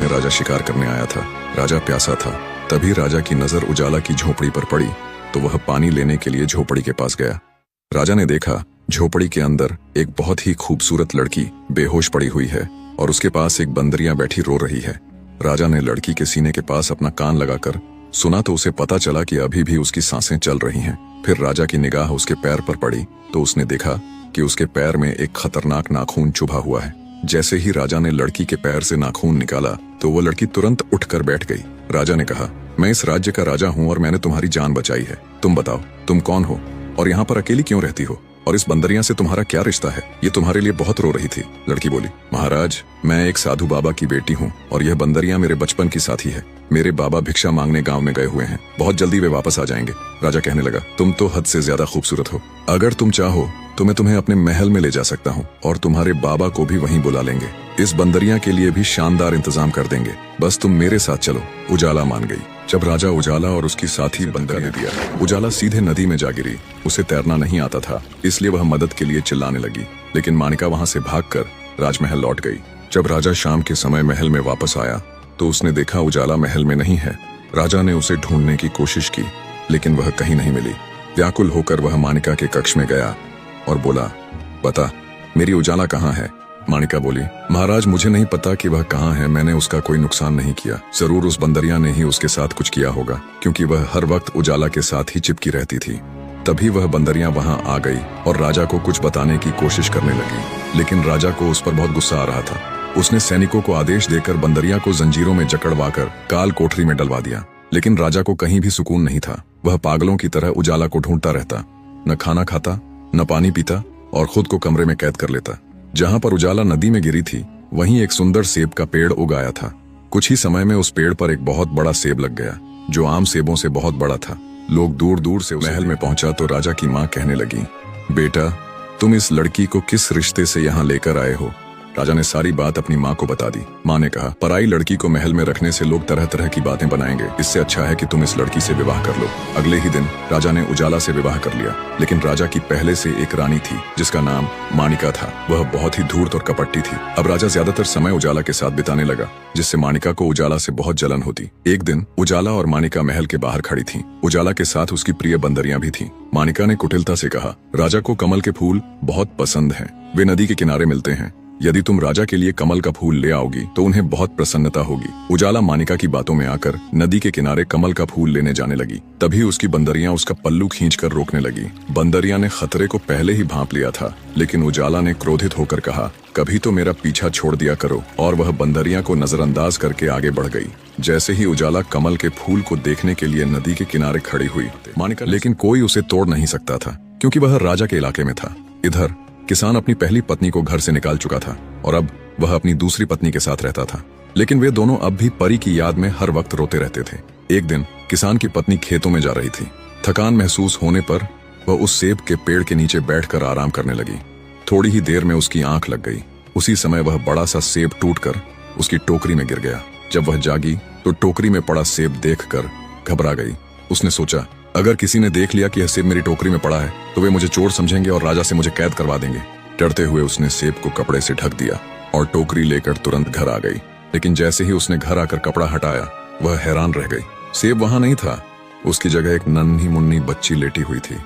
राजा शिकार करने आया था। राजा प्यासा था। तभी राजा की नजर उजाला की झोपड़ी पर पड़ी तो वह पानी लेने के लिए झोपड़ी के पास गया। राजा ने देखा झोपड़ी के अंदर एक बहुत ही खूबसूरत लड़की बेहोश पड़ी हुई है और उसके पास एक बंदरियां बैठी रो रही है। राजा ने लड़की के सीने के पास अपना कान लगाकर सुना तो उसे पता चला कि अभी भी उसकी सांसें चल रही हैं। फिर राजा की निगाह उसके पैर पर पड़ी तो उसने देखा कि उसके पैर में एक खतरनाक नाखून चुभा हुआ है। जैसे ही राजा ने लड़की के पैर से नाखून निकाला तो वो लड़की तुरंत उठकर बैठ गई। राजा ने कहा, मैं इस राज्य का राजा हूँ और मैंने तुम्हारी जान बचाई है। तुम बताओ तुम कौन हो और यहाँ पर अकेली क्यों रहती हो और इस बंदरियां से तुम्हारा क्या रिश्ता है? ये तुम्हारे लिए बहुत रो रही थी। लड़की बोली, महाराज मैं एक साधु बाबा की बेटी हूँ और यह बंदरियां मेरे बचपन की साथी है। मेरे बाबा भिक्षा मांगने गांव में गए हुए हैं, बहुत जल्दी वे वापस आ जाएंगे। राजा कहने लगा, तुम तो हद से ज्यादा खूबसूरत हो। अगर तुम चाहो तो मैं तुम्हें अपने महल में ले जा सकता हूँ और तुम्हारे बाबा को भी वहीं बुला लेंगे। इस बंदरियां के लिए भी शानदार इंतजाम कर देंगे, बस तुम मेरे साथ चलो। उजाला मान गई। जब राजा उजाला और उसकी साथी बंदर ने दिया, उजाला सीधे नदी में जा गिरी। उसे तैरना नहीं आता था इसलिए वह मदद के लिए चिल्लाने लगी, लेकिन मानिका वहां से भागकर राजमहल लौट गई। जब राजा शाम के समय महल में वापस आया तो उसने देखा उजाला महल में नहीं है। राजा ने उसे ढूंढने की कोशिश की लेकिन वह कहीं नहीं मिली। व्याकुल होकर वह मानिका के कक्ष में गया और बोला, बता मेरी उजाला कहाँ है? मानिका बोली, महाराज मुझे नहीं पता कि वह कहाँ है। मैंने उसका कोई नुकसान नहीं किया। जरूर उस बंदरियां ने ही उसके साथ कुछ किया होगा क्योंकि वह हर वक्त उजाला के साथ ही चिपकी रहती थी। तभी वह बंदरियां वहां आ गई और राजा को कुछ बताने की कोशिश करने लगी, लेकिन राजा को उस पर बहुत गुस्सा आ रहा था। उसने सैनिकों को आदेश देकर बंदरियां को जंजीरों में जकड़वाकर काल कोठरी में डलवा दिया, लेकिन राजा को कहीं भी सुकून नहीं था। वह पागलों की तरह उजाला को ढूंढता रहता, न खाना खाता न पानी पीता और खुद को कमरे में कैद कर लेता। जहां पर उजाला नदी में गिरी थी वहीं एक सुंदर सेब का पेड़ उगाया था। कुछ ही समय में उस पेड़ पर एक बहुत बड़ा सेब लग गया जो आम सेबों से बहुत बड़ा था। लोग दूर दूर से महल में पहुंचा तो राजा की माँ कहने लगी, बेटा तुम इस लड़की को किस रिश्ते से यहाँ लेकर आए हो? राजा ने सारी बात अपनी माँ को बता दी। माँ ने कहा, पराई लड़की को महल में रखने से लोग तरह तरह की बातें बनाएंगे, इससे अच्छा है कि तुम इस लड़की से विवाह कर लो। अगले ही दिन राजा ने उजाला से विवाह कर लिया, लेकिन राजा की पहले से एक रानी थी जिसका नाम मानिका था। वह बहुत ही धूर्त और कपटी थी। अब राजा ज्यादातर समय उजाला के साथ बिताने लगा, जिससे मानिका को उजाला से बहुत जलन होती। एक दिन उजाला और मानिका महल के बाहर खड़ी थी। उजाला के साथ उसकी प्रिय बंदरियां भी थी। मानिका ने कुटिलता से कहा, राजा को कमल के फूल बहुत पसंद हैं। वे नदी के किनारे मिलते हैं। यदि तुम राजा के लिए कमल का फूल ले आओगी तो उन्हें बहुत प्रसन्नता होगी। उजाला मानिका की बातों में आकर नदी के किनारे कमल का फूल लेने जाने लगी। तभी उसकी बंदरियां उसका पल्लू खींचकर रोकने लगी। बंदरियां ने खतरे को पहले ही भांप लिया था, लेकिन उजाला ने क्रोधित होकर कहा, कभी तो मेरा पीछा छोड़ दिया करो, और वह बंदरियां को नजरअंदाज करके आगे बढ़ गई। जैसे ही उजाला कमल के फूल को देखने के लिए नदी के किनारे खड़ी हुई मानिका, लेकिन कोई उसे तोड़ नहीं सकता था क्योंकि वह राजा के इलाके में था। इधर किसान अपनी पहली पत्नी को घर से निकाल चुका था और अब वह अपनी दूसरी पत्नी के साथ रहता था, लेकिन वे दोनों अब भी परी की याद में हर वक्त रोते रहते थे। एक दिन किसान की पत्नी खेतों में जा रही थी। थकान महसूस होने पर वह उस सेब के पेड़ के नीचे बैठकर आराम करने लगी। थोड़ी ही देर में उसकी आंख लग गई। उसी समय वह बड़ा सा सेब टूटकर उसकी टोकरी में गिर गया। जब वह जागी तो टोकरी में पड़ा सेब देखकर घबरा गई। उसने सोचा, अगर किसी ने देख लिया कि यह सेब मेरी टोकरी में पड़ा है तो वे मुझे चोर समझेंगे और राजा से मुझे कैद करवा देंगे। डरते हुए उसने सेब को कपड़े से ढक दिया और टोकरी लेकर तुरंत घर आ गई। लेकिन जैसे ही उसने घर आकर कपड़ा हटाया वह हैरान रह गई। सेब वहां नहीं था, उसकी जगह एक नन्ही मुन्नी बच्ची लेटी हुई थी।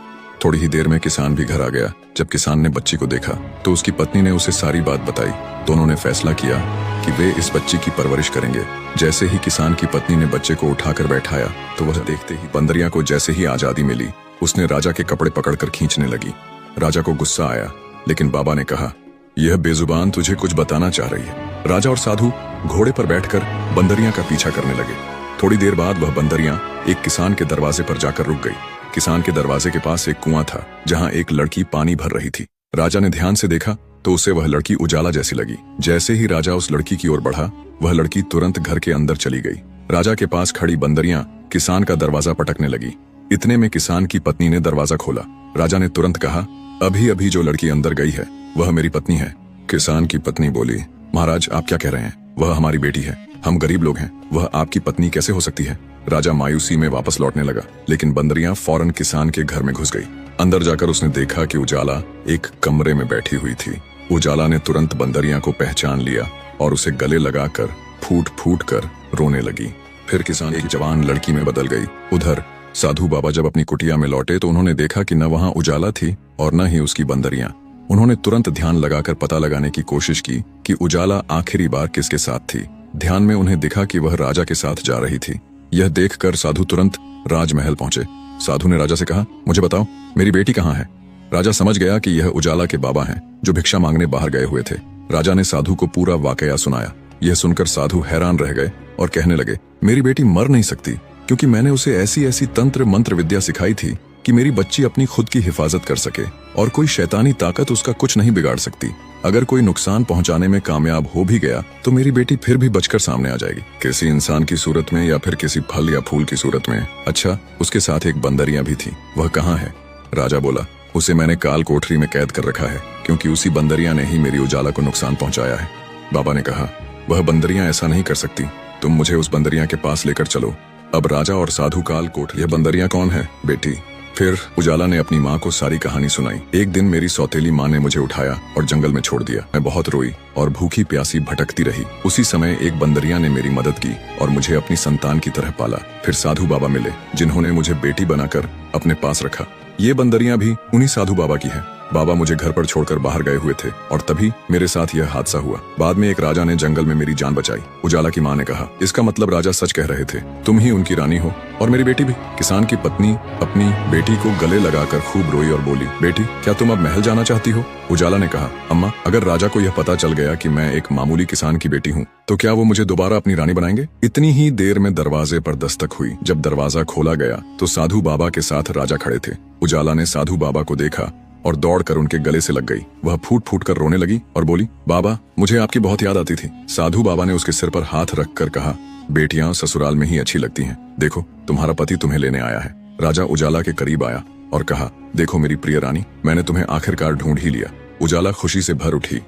थोड़ी ही देर में किसान भी घर आ गया। जब किसान ने बच्ची को देखा तो उसकी पत्नी ने उसे सारी बात बताई। दोनों ने फैसला किया कि वे इस बच्ची की परवरिश करेंगे। जैसे ही किसान की पत्नी ने बच्चे को उठाकर बैठाया तो वह देखते ही बंदरियां को जैसे ही आजादी मिली उसने राजा के कपड़े पकड़कर खींचने लगी। राजा को गुस्सा आया, लेकिन बाबा ने कहा, यह बेजुबान तुझे कुछ बताना चाह रही है। राजा और साधु घोड़े पर बैठकर बंदरियां का पीछा करने लगे। थोड़ी देर बाद वह बंदरियां एक किसान के दरवाजे पर जाकर रुक गई। किसान के दरवाजे के पास एक कुआं था जहां एक लड़की पानी भर रही थी। राजा ने ध्यान से देखा तो उसे वह लड़की उजाला जैसी लगी। जैसे ही राजा उस लड़की की ओर बढ़ा वह लड़की तुरंत घर के अंदर चली गई। राजा के पास खड़ी बंदरियां किसान का दरवाजा पटकने लगी। इतने में किसान की पत्नी ने दरवाजा खोला। राजा ने तुरंत कहा, अभी अभी जो लड़की अंदर गई है वह मेरी पत्नी है। किसान की पत्नी बोली, महाराज आप क्या कह रहे हैं? वह हमारी बेटी है, हम गरीब लोग हैं, वह आपकी पत्नी कैसे हो सकती है? राजा मायूसी में वापस लौटने लगा, लेकिन बंदरियां फौरन किसान के घर में घुस गई। अंदर जाकर उसने देखा कि उजाला एक कमरे में बैठी हुई थी। उजाला ने तुरंत बंदरियां को पहचान लिया और उसे गले लगाकर फूट फूट कर रोने लगी। फिर किसान एक जवान लड़की में बदल गई। उधर साधु बाबा जब अपनी कुटिया में लौटे तो उन्होंने देखा कि न वहां उजाला थी और न ही उसकी बंदरियां। उन्होंने तुरंत ध्यान लगाकर पता लगाने की कोशिश की कि उजाला आखिरी बार किसके साथ थी। ध्यान में उन्हें दिखा कि वह राजा के साथ जा रही थी। यह देखकर साधु तुरंत राजमहल पहुंचे। साधु ने राजा से कहा, मुझे बताओ मेरी बेटी कहाँ है। राजा समझ गया कि यह उजाला के बाबा हैं जो भिक्षा मांगने बाहर गए हुए थे। राजा ने साधु को पूरा वाकया सुनाया। यह सुनकर साधु हैरान रह गए और कहने लगे, मेरी बेटी मर नहीं सकती, क्योंकि मैंने उसे ऐसी ऐसी तंत्र मंत्र विद्या सिखाई थी कि मेरी बच्ची अपनी खुद की हिफाजत कर सके और कोई शैतानी ताकत उसका कुछ नहीं बिगाड़ सकती। अगर कोई नुकसान पहुंचाने में कामयाब हो भी गया तो मेरी बेटी फिर भी बचकर सामने आ जाएगी, किसी इंसान की सूरत में या फिर किसी फल या फूल की सूरत में। अच्छा, उसके साथ एक बंदरियां भी थी, वह कहाँ है। राजा बोला, उसे मैंने काल कोठरी में कैद कर रखा है, क्योंकि उसी बंदरियां ने ही मेरी उजाला को नुकसान पहुंचाया है। बाबा ने कहा, वह बंदरियां ऐसा नहीं कर सकती, तुम मुझे उस बंदरियां के पास लेकर चलो। अब राजा और साधु काल कोठरी। यह बंदरियां कौन है बेटी। फिर उजाला ने अपनी माँ को सारी कहानी सुनाई। एक दिन मेरी सौतेली माँ ने मुझे उठाया और जंगल में छोड़ दिया। मैं बहुत रोई और भूखी प्यासी भटकती रही। उसी समय एक बंदरिया ने मेरी मदद की और मुझे अपनी संतान की तरह पाला। फिर साधु बाबा मिले, जिन्होंने मुझे बेटी बनाकर अपने पास रखा। ये बंदरियां भी उन्हीं साधु बाबा की है। बाबा मुझे घर पर छोड़कर बाहर गए हुए थे और तभी मेरे साथ यह हादसा हुआ। बाद में एक राजा ने जंगल में मेरी जान बचाई। उजाला की माँ ने कहा, इसका मतलब राजा सच कह रहे थे, तुम ही उनकी रानी हो और मेरी बेटी भी। किसान की पत्नी अपनी बेटी को गले लगाकर खूब रोई और बोली, बेटी क्या तुम अब महल जाना चाहती हो। उजाला ने कहा, अम्मा अगर राजा को यह पता चल गया कि मैं एक मामूली किसान की बेटी हूँ तो क्या वो मुझे दोबारा अपनी रानी बनाएंगे। इतनी ही देर में दरवाजे पर दस्तक हुई। जब दरवाजा खोला गया तो साधु बाबा के साथ राजा खड़े थे। उजाला ने साधु बाबा को देखा और दौड़कर उनके गले से लग गई। वह फूट फूट कर रोने लगी और बोली, बाबा मुझे आपकी बहुत याद आती थी। साधु बाबा ने उसके सिर पर हाथ रखकर कहा, बेटियां ससुराल में ही अच्छी लगती हैं, देखो तुम्हारा पति तुम्हें लेने आया है। राजा उजाला के करीब आया और कहा, देखो मेरी प्रिय रानी, मैंने तुम्हें आखिरकार ढूंढ ही लिया। उजाला खुशी से भर उठी